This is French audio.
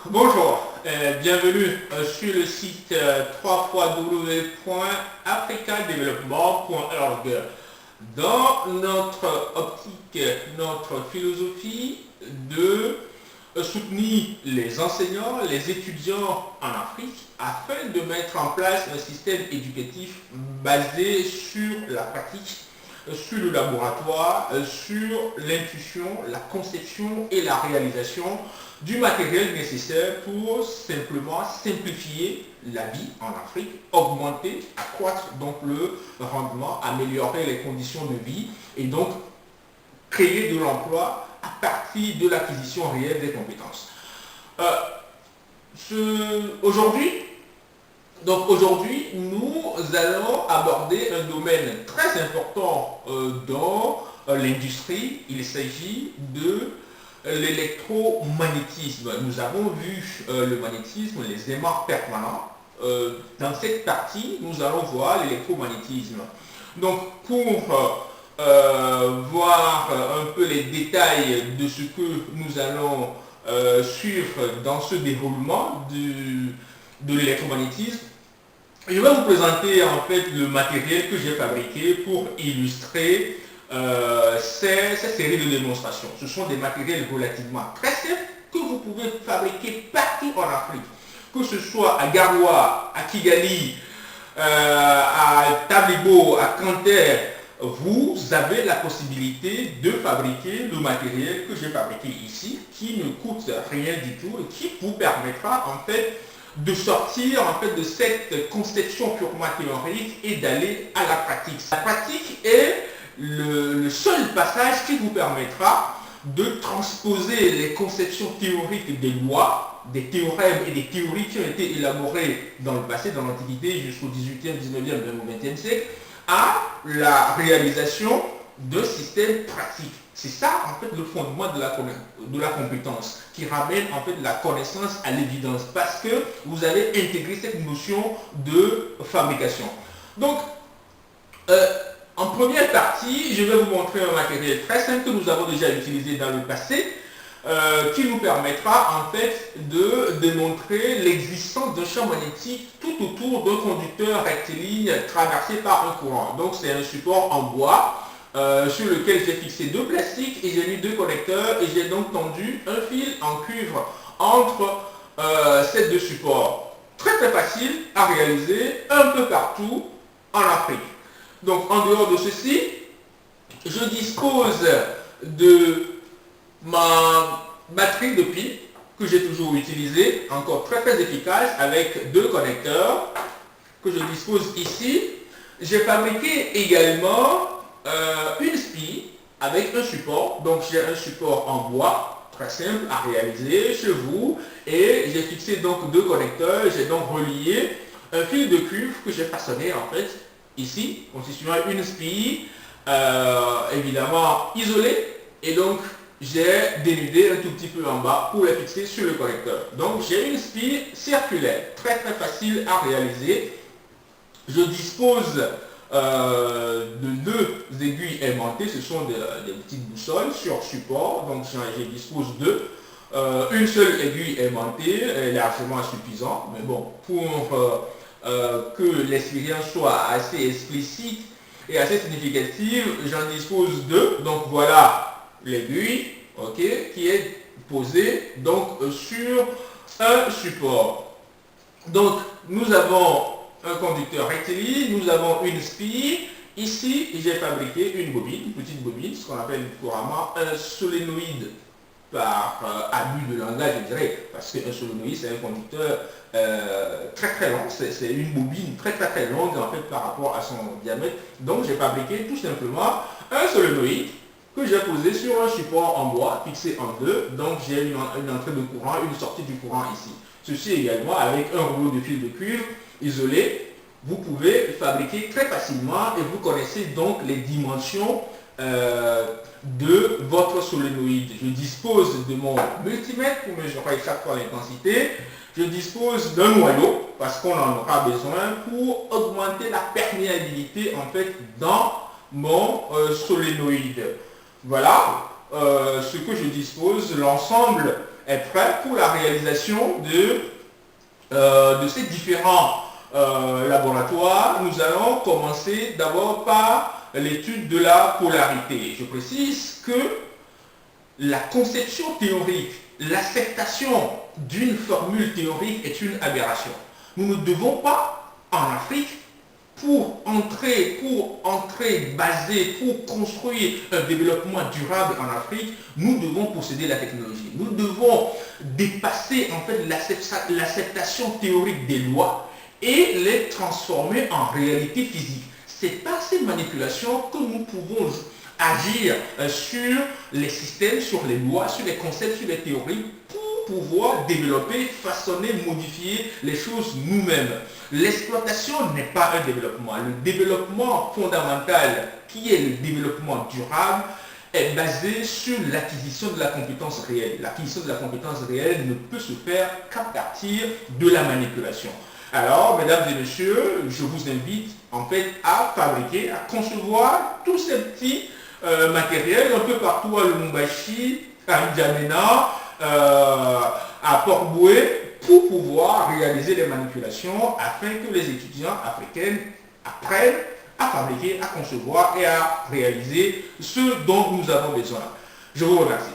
Bonjour, bienvenue sur le site www.africadevelopment.org. Dans notre optique, notre philosophie de soutenir les enseignants, les étudiants en Afrique afin de mettre en place un système éducatif basé sur la pratique, sur le laboratoire, sur l'intuition, la conception et la réalisation du matériel nécessaire pour simplement simplifier la vie en Afrique, augmenter, accroître donc le rendement, améliorer les conditions de vie et donc créer de l'emploi à partir de l'acquisition réelle des compétences. Aujourd'hui, nous allons aborder un domaine très important dans l'industrie. Il s'agit de l'électromagnétisme. Nous avons vu le magnétisme, les aimants permanents. Dans cette partie, nous allons voir l'électromagnétisme. Donc, pour voir un peu les détails de ce que nous allons suivre dans ce déroulement de l'électromagnétisme, je vais vous présenter en fait le matériel que j'ai fabriqué pour illustrer ces séries de démonstrations. Ce sont des matériels relativement très simples que vous pouvez fabriquer partout en Afrique. Que ce soit à Garoua, à Kigali, à Tablibo, à Canter, vous avez la possibilité de fabriquer le matériel que j'ai fabriqué ici, qui ne coûte rien du tout et qui vous permettra en fait de sortir en fait de cette conception purement théorique et d'aller à la pratique. La pratique est le seul passage qui vous permettra de transposer les conceptions théoriques des lois, des théorèmes et des théories qui ont été élaborées dans le passé, dans l'Antiquité jusqu'au 18e, 19e, même au 20e siècle, à la réalisation d'un système pratique. C'est ça en fait le fondement de la compétence qui ramène en fait la connaissance à l'évidence parce que vous allez intégrer cette notion de fabrication. Donc, en première partie, je vais vous montrer un matériel très simple que nous avons déjà utilisé dans le passé qui nous permettra en fait de démontrer l'existence d'un champ magnétique tout autour d'un conducteur rectiligne traversé par un courant. Donc c'est un support en bois sur lequel j'ai fixé deux plastiques et j'ai mis deux connecteurs et j'ai donc tendu un fil en cuivre entre ces deux supports. Très très facile à réaliser un peu partout en Afrique. Donc en dehors de ceci, je dispose de ma batterie de pile que j'ai toujours utilisée, encore très très efficace avec deux connecteurs que je dispose ici. J'ai fabriqué également une spie avec un support. Donc j'ai un support en bois très simple à réaliser chez vous et j'ai fixé donc deux connecteurs. J'ai donc relié un fil de cuivre que j'ai façonné en fait ici, constituant une spie évidemment isolée et donc j'ai dénudé un tout petit peu en bas pour les fixer sur le connecteur. Donc j'ai une spie circulaire, très très facile à réaliser. Je dispose de deux aiguilles aimantées, ce sont des petites boussoles sur support, donc je dispose d'eux. Une seule aiguille aimantée est largement suffisant, mais bon, pour que l'expérience soit assez explicite et assez significative, j'en dispose deux. Donc voilà l'aiguille, ok, qui est posée donc sur un support. Donc nous avons un conducteur rectiligne, nous avons une spie. Ici, j'ai fabriqué une bobine, une petite bobine, ce qu'on appelle couramment un solénoïde par abus de langage, je dirais, parce qu'un solénoïde, c'est un conducteur très très long, c'est une bobine très très très longue en fait par rapport à son diamètre. Donc j'ai fabriqué tout simplement un solénoïde que j'ai posé sur un support en bois fixé en deux. Donc j'ai une entrée de courant, une sortie du courant ici. Ceci également avec un rouleau de fil de cuivre isolé. Vous pouvez fabriquer très facilement et vous connaissez donc les dimensions de votre solénoïde. Je dispose de mon multimètre pour mesurer chaque fois l'intensité. Je dispose d'un noyau parce qu'on en aura besoin pour augmenter la perméabilité en fait dans mon solénoïde. Voilà ce que je dispose. L'ensemble est prêt pour la réalisation de ces différents laboratoires. Nous allons commencer d'abord par l'étude de la polarité. Je précise que la conception théorique, l'acceptation d'une formule théorique est une aberration. Nous ne devons pas, en Afrique, pour entrer, baser, pour construire un développement durable en Afrique, nous devons posséder la technologie. Nous devons dépasser en fait l'acceptation théorique des lois et les transformer en réalité physique. C'est par ces manipulations que nous pouvons agir sur les systèmes, sur les lois, sur les concepts, sur les théories, pour pouvoir développer, façonner, modifier les choses nous-mêmes. L'exploitation n'est pas un développement. Le développement fondamental, qui est le développement durable, est basé sur l'acquisition de la compétence réelle. L'acquisition de la compétence réelle ne peut se faire qu'à partir de la manipulation. Alors, mesdames et messieurs, je vous invite en fait à fabriquer, à concevoir tous ces petits matériels un peu partout à Lubumbashi, à N'Djamena, à Port-Boué, pour pouvoir réaliser les manipulations afin que les étudiants africains apprennent à fabriquer, à concevoir et à réaliser ce dont nous avons besoin. Je vous remercie.